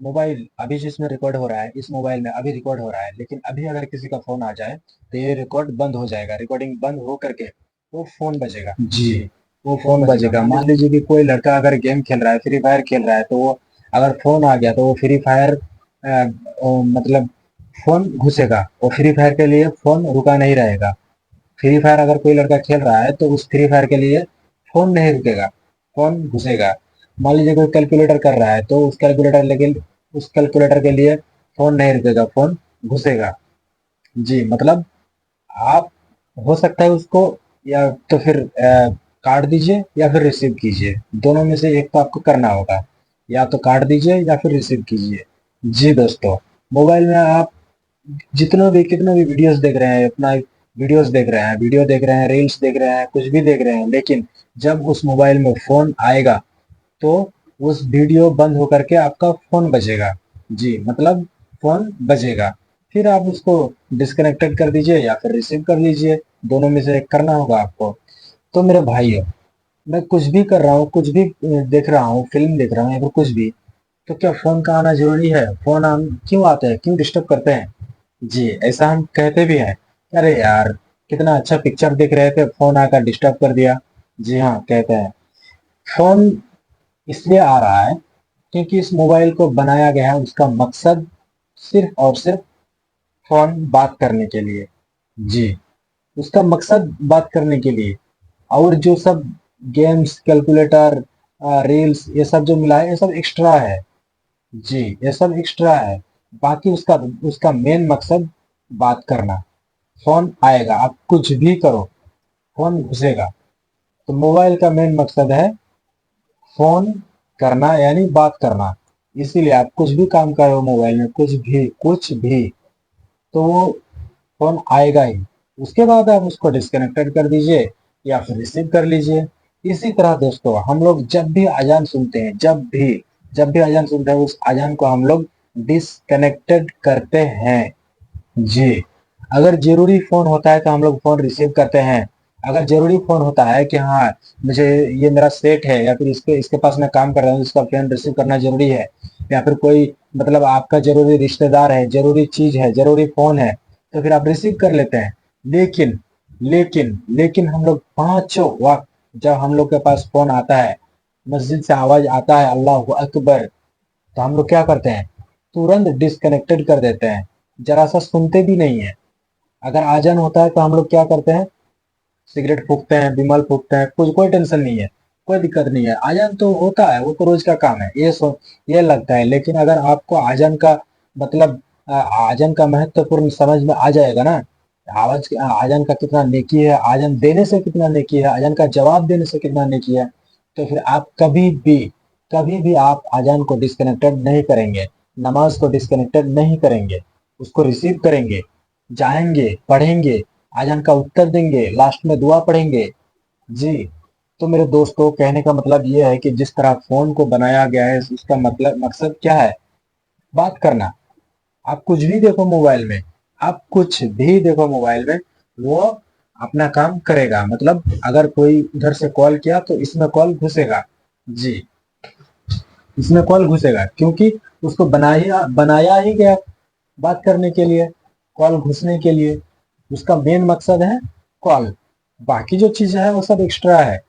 Mobile अभी जिसमें record हो रहा है, इस मोबाइल में अभी रिकॉर्ड हो रहा है, लेकिन अभी अगर किसी का फोन आ जाए तो ये रिकॉर्ड बंद हो जाएगा, रिकॉर्डिंग बंद हो करके वो फोन बजेगा। जी। जी, वो फोन बजेगा। मान लीजिए कि कोई लड़का अगर गेम खेल रहा है, फ्री फायर खेल रहा है, तो वो अगर फोन आ गया तो वो फ्री फायर मतलब फोन घुसेगा, और फ्री फायर के लिए फोन रुका नहीं रहेगा। फ्री फायर अगर कोई लड़का खेल रहा है तो उस फ्री फायर के लिए फोन नहीं रुकेगा, फोन घुसेगा। मान लीजिए कोई कैलकुलेटर कर रहा है तो उस कैलकुलेटर के लिए फोन नहीं रुकेगा, फोन घुसेगा। जी, मतलब आप हो सकता है उसको, या तो फिर काट दीजिए या फिर रिसीव कीजिए, दोनों में से एक तो आपको करना होगा। या तो काट दीजिए या फिर रिसीव कीजिए। जी दोस्तों, मोबाइल में आप जितने भी कितने भी वीडियोस देख रहे हैं, अपना वीडियोस देख रहे हैं, वीडियो देख रहे हैं, रील्स देख रहे हैं, कुछ भी देख रहे हैं, लेकिन जब उस मोबाइल में फोन आएगा तो उस वीडियो बंद होकर के आपका फोन बजेगा। जी, मतलब फोन बजेगा। फिर आप उसको डिस्कनेक्टेड कर दीजिए या फिर रिसीव कर लीजिए, दोनों में से एक करना होगा आपको। तो मेरे भाइयों, मैं कुछ भी कर रहा हूँ, कुछ भी देख रहा हूँ, फिल्म देख रहा हूँ या फिर कुछ भी, तो क्या फोन का आना जरूरी है? फोन क्यों आते हैं, क्यों डिस्टर्ब करते हैं? जी, ऐसा हम कहते भी हैं, अरे यार कितना अच्छा पिक्चर देख रहे थे, फोन आकर डिस्टर्ब कर दिया। जी हाँ, कहते हैं। फोन इसलिए आ रहा है क्योंकि इस मोबाइल को बनाया गया है, उसका मकसद सिर्फ और सिर्फ फोन बात करने के लिए। जी, उसका मकसद बात करने के लिए। और जो सब गेम्स, कैलकुलेटर, रील्स, ये सब जो मिला है, ये सब एक्स्ट्रा है। जी, ये सब एक्स्ट्रा है। बाकी उसका उसका मेन मकसद बात करना। फोन आएगा, आप कुछ भी करो, फोन घुसेगा। तो मोबाइल का मेन मकसद है फोन करना, यानी बात करना। इसीलिए आप कुछ भी काम करो मोबाइल में, कुछ भी, तो वो फोन आएगा ही। उसके बाद आप उसको डिस्कनेक्टेड कर दीजिए या फिर रिसीव कर लीजिए। इसी तरह दोस्तों, हम लोग जब भी अजान सुनते हैं, जब भी अजान सुनते हैं, उस अजान को हम लोग डिस्कनेक्टेड करते हैं। जी, अगर जरूरी फोन होता है तो हम लोग फोन रिसीव करते हैं। अगर जरूरी फोन होता है कि हाँ, मुझे ये मेरा सेट है, या फिर इसके इसके पास मैं काम कर रहा हूँ, इसका फोन रिसीव करना जरूरी है, या फिर कोई मतलब आपका जरूरी रिश्तेदार है, जरूरी चीज है, जरूरी फोन है, तो फिर आप रिसीव कर लेते हैं। लेकिन लेकिन हम लोग पांचों वक्त जब हम लोग के पास फोन आता है, मस्जिद से आवाज आता है अल्लाह अकबर, तो हम लोग क्या करते हैं? तुरंत डिस्कनेक्टेड कर देते हैं, जरा सा सुनते भी नहीं है। अगर आजन होता है तो हम लोग क्या करते हैं? सिगरेट फूकते हैं, बिमल फूकते हैं, कुछ कोई टेंशन नहीं है, कोई दिक्कत नहीं है। आजन तो होता है, वो तो रोज का काम है, ये लगता है। लेकिन अगर आपको आजन का मतलब आजन का महत्वपूर्ण समझ में आ जाएगा ना, आजन का कितना नेकी है, आजन देने से कितना नेकी है, आजन का जवाब देने से कितना नेकी है, तो फिर आप कभी भी आप आजन को डिस्कनेक्टेड नहीं करेंगे, नमाज को डिस्कनेक्टेड नहीं करेंगे, उसको रिसीव करेंगे, जाएंगे, पढ़ेंगे, आजान का उत्तर देंगे, लास्ट में दुआ पढ़ेंगे। जी, तो मेरे दोस्तों, कहने का मतलब ये है कि जिस तरह फोन को बनाया गया है, उसका मतलब मकसद क्या है? बात करना। आप कुछ भी देखो मोबाइल में, आप कुछ भी देखो मोबाइल में, वो अपना काम करेगा। मतलब अगर कोई उधर से कॉल किया तो इसमें कॉल घुसेगा। जी, इसमें कॉल घुसेगा क्योंकि उसको बनाया ही गया बात करने के लिए, कॉल घुसने के लिए। उसका मेन मकसद है कॉल। बाकी जो चीज है वो सब एक्स्ट्रा है।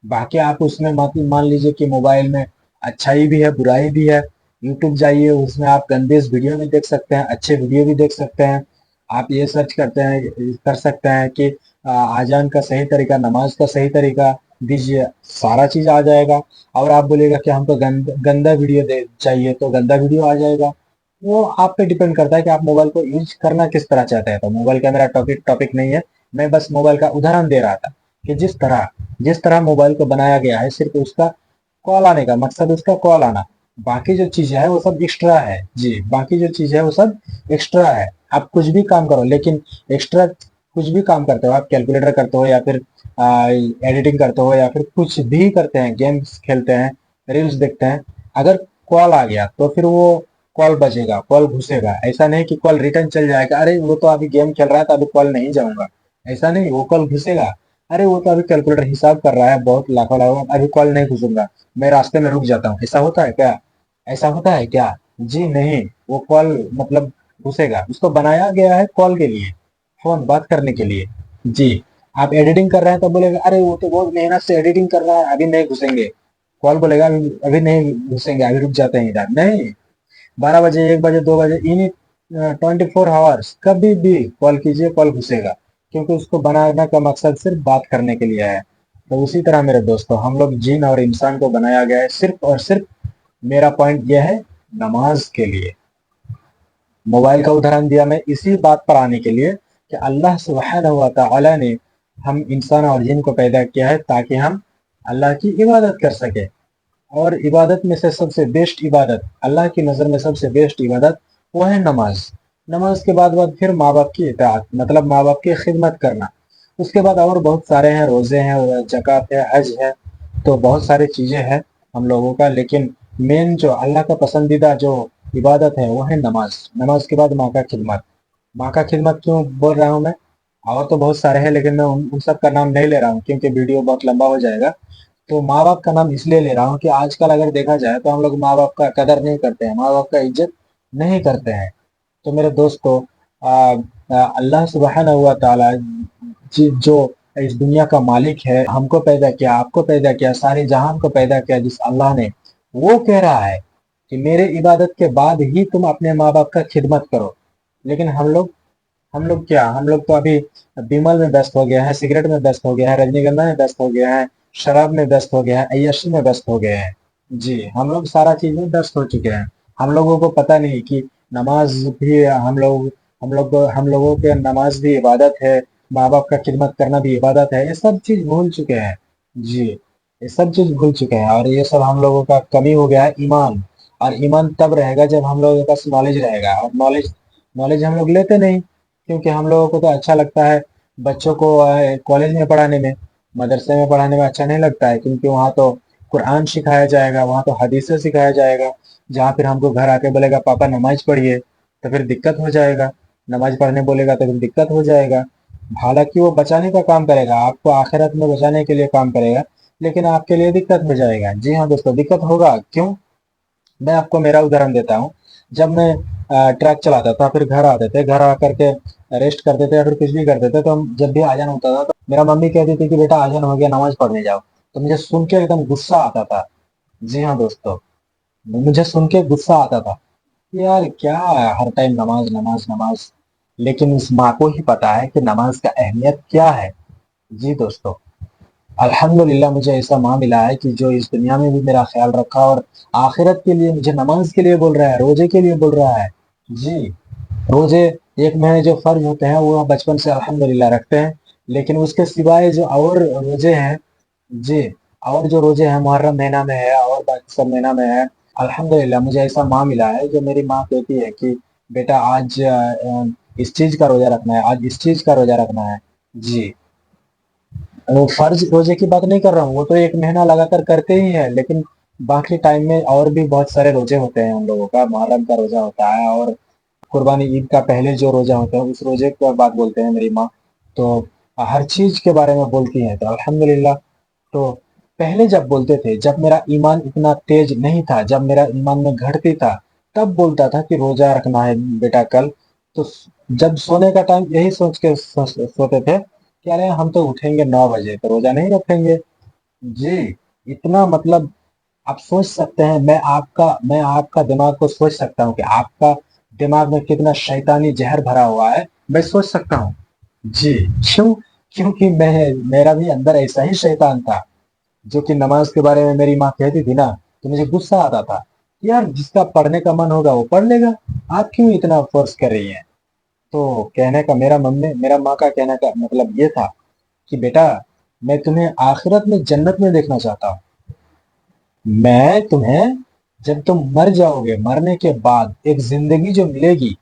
बाकी आप उसमें मान लीजिए कि मोबाइल में अच्छाई भी है, बुराई भी है। यूट्यूब जाइए, उसमें आप गंदे वीडियो भी देख सकते हैं, अच्छे वीडियो भी देख सकते हैं। आप ये सर्च कर सकते हैं कि आजान का सही तरीका, नमाज का सही तरीका दीजिए, सारा चीज आ जाएगा। और आप बोलिएगा कि हमको गंदा वीडियो चाहिए, तो गंदा वीडियो आ जाएगा। वो आप पे डिपेंड करता है कि आप मोबाइल को यूज करना किस तरह चाहते हैं। तो मोबाइल का मेरा टॉपिक नहीं है, मैं बस मोबाइल का उदाहरण दे रहा था कि जिस तरह मोबाइल को बनाया गया है, सिर्फ उसका कॉल आने का मकसद, उसका कॉल आना। बाकी जो चीज है वो सब एक्स्ट्रा है। जी, बाकी जो चीज है वो सब एक्स्ट्रा है। आप कुछ भी काम करो, लेकिन एक्स्ट्रा कुछ भी काम करते हो, आप कैलकुलेटर करते हो या फिर एडिटिंग करते हो या फिर कुछ भी करते हैं, गेम्स खेलते हैं, रील्स देखते हैं, अगर कॉल आ गया तो फिर वो कॉल बजेगा, कॉल घुसेगा। ऐसा नहीं कि कॉल रिटर्न चल जाएगा, अरे वो तो अभी गेम खेल रहा है तो अभी कॉल नहीं जाऊंगा, ऐसा नहीं, वो कॉल घुसेगा। अरे वो तो अभी कैलकुलेटर हिसाब कर रहा है, बहुत लाखों लाखों, अभी कॉल नहीं घुसूंगा, मैं रास्ते में रुक जाता हूँ। ऐसा होता है क्या? ऐसा होता है क्या? जी नहीं, वो कॉल मतलब घुसेगा, उसको बनाया गया है कॉल के लिए, फोन बात करने के लिए। जी, आप एडिटिंग कर रहे हैं तो बोलेगा अरे वो तो बहुत मेहनत से एडिटिंग कर रहा है, अभी नहीं घुसेंगे। कॉल बोलेगा अभी अभी नहीं घुसेंगे, अभी रुक जाते हैं इधर। नहीं, 12 बजे, 1 बजे, 2 बजे, इन 24 आवर्स कभी भी कॉल कीजिए, कॉल घुसेगा, क्योंकि उसको बनाने का मकसद सिर्फ बात करने के लिए है। तो उसी तरह मेरे दोस्तों, हम लोग जिन और इंसान को बनाया गया है सिर्फ और सिर्फ, मेरा पॉइंट यह है, नमाज के लिए। मोबाइल का उदाहरण दिया मैं इसी बात पर आने के लिए कि अल्लाह सुब्हानहू व तआला ने हम इंसान और जिन को पैदा किया है ताकि हम अल्लाह की इबादत कर सके। और इबादत में से सबसे बेस्ट इबादत, अल्लाह की नज़र में सबसे बेस्ट इबादत, वो है नमाज। नमाज के बाद फिर माँ बाप की इताअत, मतलब माँ बाप की खिदमत करना। उसके बाद और बहुत सारे हैं, रोज़े हैं, ज़कात है, हज है, तो बहुत सारी चीज़ें हैं हम लोगों का। लेकिन मेन जो अल्लाह का पसंदीदा जो इबादत है वो है नमाज। नमाज के बाद माँ का खिदमत। माँ का खिदमत क्यों बोल रहा हूँ मैं? और तो बहुत सारे हैं, लेकिन मैं उन सब का नाम नहीं ले रहा हूँ क्योंकि वीडियो बहुत लंबा हो जाएगा। तो माँ बाप का नाम इसलिए ले रहा हूँ कि आजकल अगर देखा जाए तो हम लोग माँ बाप का कदर नहीं करते हैं, माँ बाप का इज्जत नहीं करते हैं। तो मेरे दोस्तों, अल्लाह सुब्हानहू व तआला जो इस दुनिया का मालिक है, हमको पैदा किया, आपको पैदा किया, सारे जहान को पैदा किया, जिस अल्लाह ने, वो कह रहा है कि मेरे इबादत के बाद ही तुम अपने माँ बाप का खिदमत करो। लेकिन हम लोग क्या, हम लोग तो अभी बिमल में व्यस्त हो गया है, सिगरेट में व्यस्त हो गया है, रजनीगंधा में व्यस्त हो गया है, शराब में व्यस्त हो गया है, अय्याशी में व्यस्त हो गए हैं। जी, हम लोग सारा चीज में व्यस्त हो चुके हैं। हम लोगों को पता नहीं कि नमाज भी हम लोगों के नमाज भी इबादत है, माँ बाप का खिदमत करना भी इबादत है, ये सब चीज भूल चुके हैं। जी, ये सब चीज भूल चुके हैं, और ये सब हम लोगों का कमी हो गया है ईमान। और ईमान तब रहेगा जब हम लोगों के पास नॉलेज रहेगा, और नॉलेज नॉलेज हम लोग लेते नहीं, क्योंकि हम लोगों को तो अच्छा लगता है बच्चों को कॉलेज में पढ़ाने में, मदरसे में पढ़ाने में अच्छा नहीं लगता है, क्योंकि वहाँ तो कुरान सिखाया जाएगा, वहाँ तो हदीसें सिखाया जाएगा। जहाँ फिर हमको घर आके बोलेगा पापा नमाज पढ़िए, तो फिर दिक्कत हो जाएगा। नमाज पढ़ने बोलेगा तो फिर दिक्कत हो जाएगा। हालांकि वो बचाने का काम करेगा, आपको आखिरत में बचाने के लिए काम करेगा, लेकिन आपके लिए दिक्कत हो जाएगा। जी हाँ दोस्तों, दिक्कत होगा क्यों? मैं आपको मेरा उदाहरण देता हूँ। जब मैं ट्रक चलाता था, फिर घर आते थे, घर आकर के रेस्ट करते थे या फिर कुछ भी करते थे, तो जब भी आजान होता था तो मेरा मम्मी कहती थी कि बेटा आजान हो गया, नमाज पढ़ने जाओ। तो मुझे सुन के एकदम गुस्सा आता था। जी हाँ दोस्तों, मुझे सुन के गुस्सा आता था, यार क्या हर टाइम नमाज नमाज नमाज। लेकिन उस माँ को ही पता है कि नमाज का अहमियत क्या है। जी दोस्तों, अल्हम्दुलिल्लाह मुझे ऐसा माँ मिला है कि जो इस दुनिया में भी मेरा ख्याल रखा, और आखिरत के लिए मुझे नमाज के लिए बोल रहा है, रोजे के लिए बोल रहा है। जी, रोजे 1 महीने जो फर्ज होते हैं वो हम बचपन से अल्हम्दुलिल्लाह रखते हैं। लेकिन उसके सिवाय जो और रोजे हैं, जी, और जो रोजे हैं मुहर्रम महीना में है और बाकी सब महीना में है, अल्हम्दुलिल्लाह मुझे ऐसा माँ मिला है जो मेरी माँ कहती है कि बेटा आज इस चीज का रोजा रखना है, आज इस चीज का रोजा रखना है। जी, वो फर्ज रोजे की बात नहीं कर रहा हूँ, वो तो 1 महीना लगातार करते ही है, लेकिन बाकी टाइम में और भी बहुत सारे रोजे होते हैं उन लोगों का। मुहर्रम का रोजा होता है, और कुर्बानी ईद का पहले जो रोजा होता है उस रोजे की बात बोलते हैं मेरी माँ। तो हर चीज के बारे में बोलती है, तो अल्हम्दुलिल्लाह। तो पहले जब बोलते थे, जब मेरा ईमान इतना तेज नहीं था, जब मेरा ईमान में घटती था, तब बोलता था कि रोजा रखना है बेटा कल। तो जब सोने का टाइम यही सोच के सोते थे कि अरे हम तो उठेंगे 9 बजे, तो रोजा नहीं रखेंगे। जी, इतना मतलब आप सोच सकते हैं, मैं आपका दिमाग को सोच सकता हूँ कि आपका दिमाग में कितना शैतानी जहर भरा हुआ है, मैं सोच सकता हूँ। जी, क्यों? क्योंकि मेरा भी अंदर ऐसा ही शैतान था, जो कि नमाज के बारे में मेरी माँ कहती थी ना, तो मुझे गुस्सा आता था। यार जिसका पढ़ने का मन होगा वो पढ़ लेगा, आप क्यों इतना फोर्स कर रही हैं? तो कहने का मेरा माँ का कहने का मतलब ये था कि बेटा, मैं तुम्हें आखिरत में जन्नत में देखना चाहता हूँ। मैं तुम्हें, जब तुम मर जाओगे, मरने के बाद एक जिंदगी जो मिलेगी,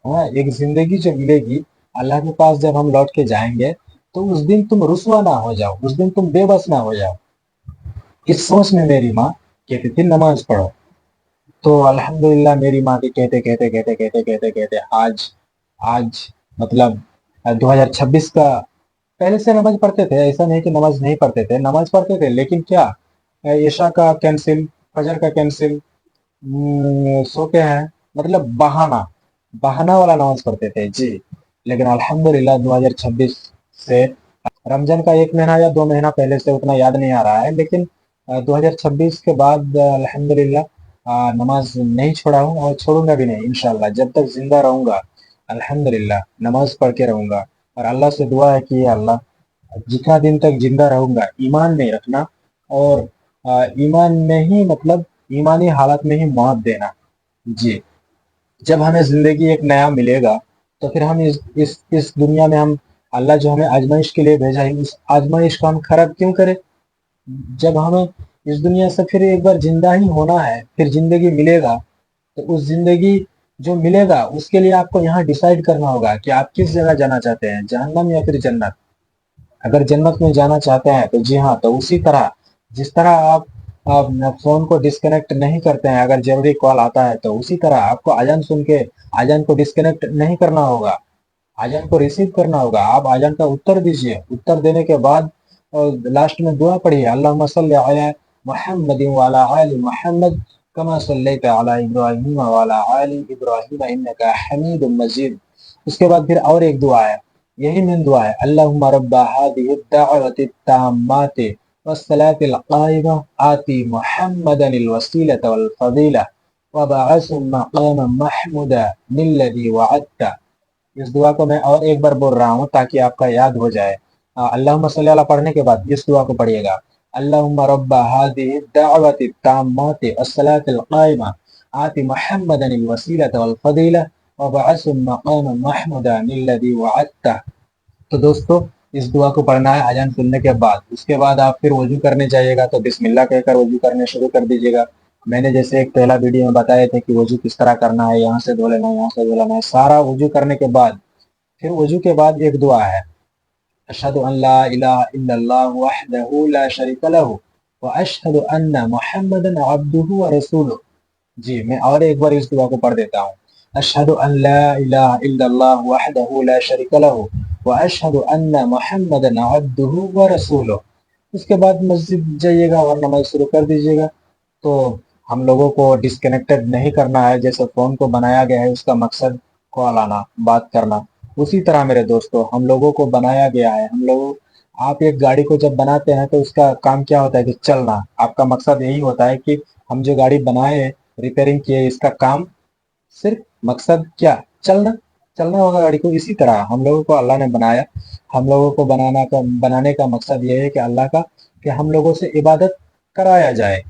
हाँ एक जिंदगी जो मिलेगी, अल्लाह के पास जब हम लौट के जाएंगे, तो उस दिन तुम रुसवा ना हो जाओ, उस दिन तुम बेबस ना हो जाओ। इस सोच में मेरी माँ कहती थी नमाज पढ़ो। तो अल्हम्दुलिल्लाह मेरी माँ के कहते कहते कहते कहते कहते कहते आज आज मतलब 2026 का, पहले से नमाज पढ़ते थे, ऐसा नहीं कि नमाज नहीं पढ़ते थे, नमाज पढ़ते थे, लेकिन क्या, ईशा का कैंसिल, फजर का कैंसिल, सो के हैं, मतलब बहाना बहाना वाला नमाज पढ़ते थे जी। लेकिन अल्हम्दुलिल्लाह 2026 से रमजान का 1 महीना या 2 महीना पहले से उतना याद नहीं आ रहा है, लेकिन 2026 के बाद अल्हम्दुलिल्लाह नमाज नहीं छोड़ा हूँ और छोड़ूंगा भी नहीं इंशाल्लाह। जब तक जिंदा रहूंगा अल्हम्दुलिल्लाह नमाज पढ़ के रहूंगा। और अल्लाह से दुआ है कि अल्लाह जितना दिन तक जिंदा रहूंगा ईमान नहीं रखना, और ईमान में ही मतलब ईमानी हालत में ही मौत देना जी। जब हमें जिंदगी एक नया मिलेगा तो फिर हम इस दुनिया में हम अल्लाह जो हमें आजमाइश के लिए भेजा है उस आजमाइश को हम खराब क्यों करें। जब हमें इस दुनिया से फिर एक बार जिंदा ही होना है, फिर जिंदगी मिलेगा, तो उस जिंदगी जो मिलेगा उसके लिए आपको यहाँ डिसाइड करना होगा कि आप किस जगह जाना चाहते हैं, जहन्नम या फिर जन्नत। अगर जन्नत में जाना चाहते हैं तो जी हाँ, तो उसी तरह जिस तरह आप फोन को डिस्कनेक्ट नहीं करते हैं अगर जरूरी कॉल आता है, तो उसी तरह आपको अजान सुन के अजान को डिस्कनेक्ट नहीं करना होगा, अजान को रिसीव करना होगा। आप अजान का उत्तर दीजिए, उत्तर देने के बाद और लास्ट में दुआ पढ़िए, अल्लाहुम्मा सल्ली अला मुहम्मद व अला आलि मुहम्मद कमा सल्लैत अला इब्राहीम व अला आलि इब्राहीम इन्नका हमीदुम मजीद। उसके बाद फिर और एक दुआ है, यही मेन दुआ है, अल्लाहुम्मा रब्बा हादिहि दाअवति ताम्माति वस्सलातिल काइमा आति मुहम्मदनिल वसीलत वल फजीला वबअसहु मकामा महमूदा मिल्लज़ी वअदता। इस दुआ को मैं और एक बार बोल रहा हूँ ताकि आपका याद हो जाए। अल्लाहुम्मा सल्ली अला पढ़ने के बाद इस दुआ को पढ़िएगा, अल्लाहुम्मा रब्बा हादिहि दाअवति ताम्माति अस्सलातिल काइमा आति मुहम्मदनिल वसीलत वल फजीला वबअसहु मकामा महमूदा मिल्लज़ी वअदता। तो दोस्तों इस दुआ को पढ़ना है अजान सुनने के बाद। उसके बाद आप फिर वजू करने जाइएगा तो बिस्मिल्लाह कहकर वजू करने शुरू कर दीजिएगा। मैंने जैसे एक पहला वीडियो में बताए थे कि वजू किस तरह करना है, यहाँ से धो लेना है, यहाँ से धो लेना है, सारा वजू करने के बाद फिर वजू के बाद एक दुआ है, अशहदु अन ला इलाहा इल्लल्लाह वहदहु ला शरीका लहु व अशहदु अन्ना मुहम्मदन अब्दुहु व रसूलुहु। जी, मैं और एक बार इस दुआ को पढ़ देता हूँ, अशहदु अन ला इलाहा इल्लल्लाह वहदहु ला शरीका लहु व अशहदु अन्ना मुहम्मदन अब्दुहु व रसूलुहु। उसके बाद मस्जिद जाइएगा और नमाज शुरू कर दीजिएगा। तो हम लोगों को डिस्कनेक्टेड नहीं करना है, जैसे फोन को बनाया गया है उसका मकसद कॉल आना, बात करना, उसी तरह मेरे दोस्तों हम लोगों को बनाया गया है। हम लोग, आप एक गाड़ी को जब बनाते हैं तो उसका काम क्या होता है कि चलना, आपका मकसद यही होता है कि हम जो गाड़ी बनाए, रिपेयरिंग किए, इसका काम सिर्फ मकसद क्या, चलना, चलना होगा गाड़ी को। इसी तरह हम लोगों को अल्लाह ने बनाया, हम लोगों को बनाने का मकसद ये है कि अल्लाह का, कि हम लोगों से इबादत कराया जाए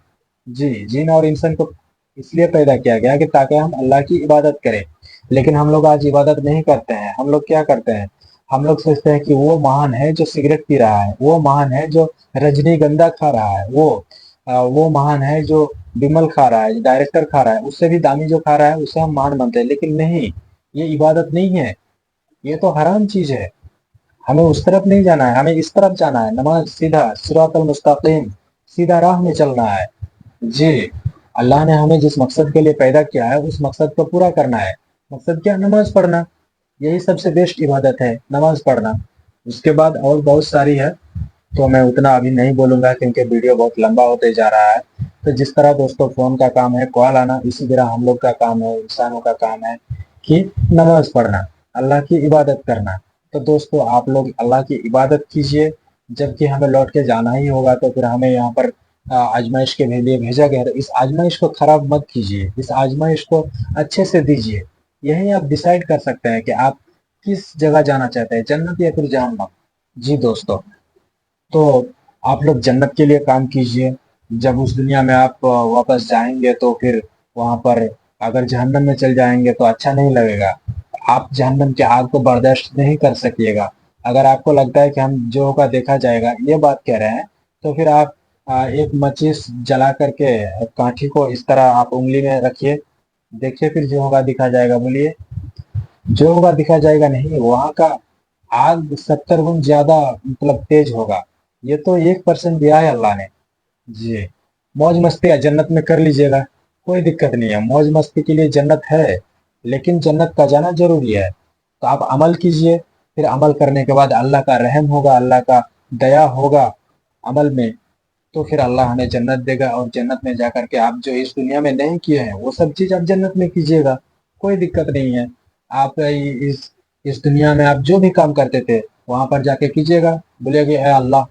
जी। जिन और इंसान को इसलिए पैदा किया गया कि ताकि हम अल्लाह की इबादत करें। लेकिन हम लोग आज इबादत नहीं करते हैं। हम लोग क्या करते हैं, हम लोग सोचते हैं कि वो महान है जो सिगरेट पी रहा है, वो महान है जो रजनीगंधा खा रहा है, वो महान है जो विमल खा रहा है, डायरेक्टर खा रहा है, उससे भी दामी जो खा रहा है उसे हम महान मानते हैं। लेकिन नहीं, ये इबादत नहीं है, ये तो हराम चीज है। हमें उस तरफ नहीं जाना है, हमें इस तरफ जाना है, नमाज सीधा सिरातल मुस्तकीम, सीधा राह में चलना है जी। अल्लाह ने हमें जिस मकसद के लिए पैदा किया है उस मकसद को पूरा करना है। मकसद क्या, नमाज पढ़ना, यही सबसे बेस्ट इबादत है, नमाज पढ़ना। उसके बाद और बहुत सारी है, तो मैं उतना अभी नहीं बोलूंगा क्योंकि वीडियो बहुत लंबा होते जा रहा है। तो जिस तरह दोस्तों फोन का काम है कॉल आना, इसी तरह हम लोग का काम है, इंसानों का काम है कि नमाज पढ़ना, अल्लाह की इबादत करना। तो दोस्तों आप लोग अल्लाह की इबादत कीजिए, जबकि हमें लौट के जाना ही होगा तो फिर हमें यहाँ पर आजमाइश के लिए भेजा गया, तो इस आजमाइश को खराब मत कीजिए, इस आजमाइश को अच्छे से दीजिए। यही आप डिसाइड कर सकते हैं कि आप किस जगह जाना चाहते हैं, जन्नत या फिर जहन्नम। जी दोस्तों, तो आप लोग जन्नत के लिए काम कीजिए। जब उस दुनिया में आप वापस जाएंगे तो फिर वहां पर अगर जहन्नम में चल जाएंगे तो अच्छा नहीं लगेगा, आप जहन्नम की आग को बर्दाश्त नहीं कर सकिएगा। अगर आपको लगता है कि हम जो होगा देखा जाएगा, ये बात कह रहे हैं, तो फिर आप एक माचिस जला करके काठी को इस तरह आप उंगली में रखिए, देखिए फिर जो होगा दिखा जाएगा। बोलिए, जो होगा दिखा जाएगा नहीं, वहां का आग 70 गुण ज्यादा मतलब तेज होगा। ये तो 1% दिया है अल्लाह ने जी। मौज मस्ती जन्नत में कर लीजिएगा, कोई दिक्कत नहीं है, मौज मस्ती के लिए जन्नत है, लेकिन जन्नत का जाना जरूरी है। तो आप अमल कीजिए, फिर अमल करने के बाद अल्लाह का रहम होगा, अल्लाह का दया होगा अमल में, تو پھر اللہ ہمیں جنت دے گا، اور جنت میں جا کر کے آپ جو اس دنیا میں نہیں کیے ہیں وہ سب چیز آپ جنت میں کیجیے گا، کوئی دقت نہیں ہے۔ آپ اس دنیا میں آپ جو بھی کام کرتے تھے وہاں پر جا کے کیجیے گا، بولے کہ اے اللہ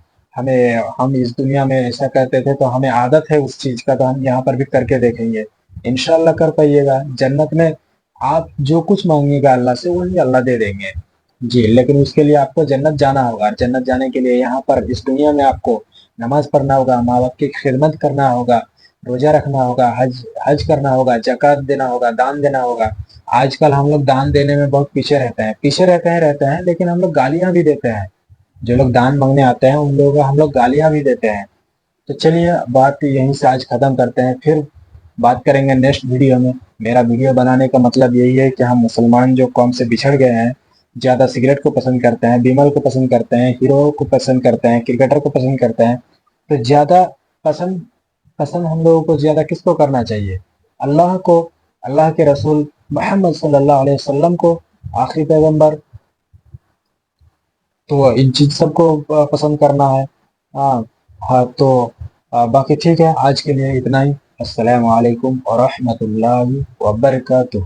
ہم اس دنیا میں ایسا کرتے تھے تو ہمیں عادت ہے اس چیز کا، تو ہم یہاں پر بھی کر کے دیکھیں گے، انشاءاللہ کر پائیے گا۔ جنت میں آپ جو کچھ مانگیے گا اللہ سے وہی اللہ دے دیں گے جی، لیکن اس کے لیے آپ کو جنت جانا ہوگا۔ جنت جانے کے لیے یہاں پر اس دنیا میں آپ کو نماز پڑھنا ہوگا، ماں باپ کی خدمت کرنا ہوگا، روزہ رکھنا ہوگا، حج کرنا ہوگا، زکوٰۃ دینا ہوگا، دان دینا ہوگا۔ آج کل ہم لوگ دان دینے میں بہت پیچھے رہتے ہیں، لیکن ہم لوگ گالیاں بھی دیتے ہیں۔ جو لوگ دان مانگنے آتے ہیں ان لوگوں کو ہم لوگ گالیاں بھی دیتے ہیں۔ تو چلیے بات یہیں سے آج ختم کرتے ہیں، پھر بات کریں گے نیکسٹ ویڈیو میں۔ میرا ویڈیو بنانے کا مطلب یہی ہے کہ ہم مسلمان جو قوم سے بچھڑ گئے ہیں، زیادہ سگریٹ کو پسند کرتے ہیں، بیمل کو پسند کرتے ہیں، ہیرو کو پسند کرتے ہیں، کرکٹر کو پسند کرتے ہیں، تو زیادہ پسند ہم لوگوں کو زیادہ کس کو کرنا چاہیے؟ اللہ کو، اللہ کے رسول محمد صلی اللہ علیہ وسلم کو، آخری پیغمبر۔ تو ان چیز سب کو پسند کرنا ہے۔ ہاں ہاں، تو باقی ٹھیک ہے، آج کے لیے اتنا ہی۔ السلام علیکم ورحمۃ اللہ وبرکاتہ۔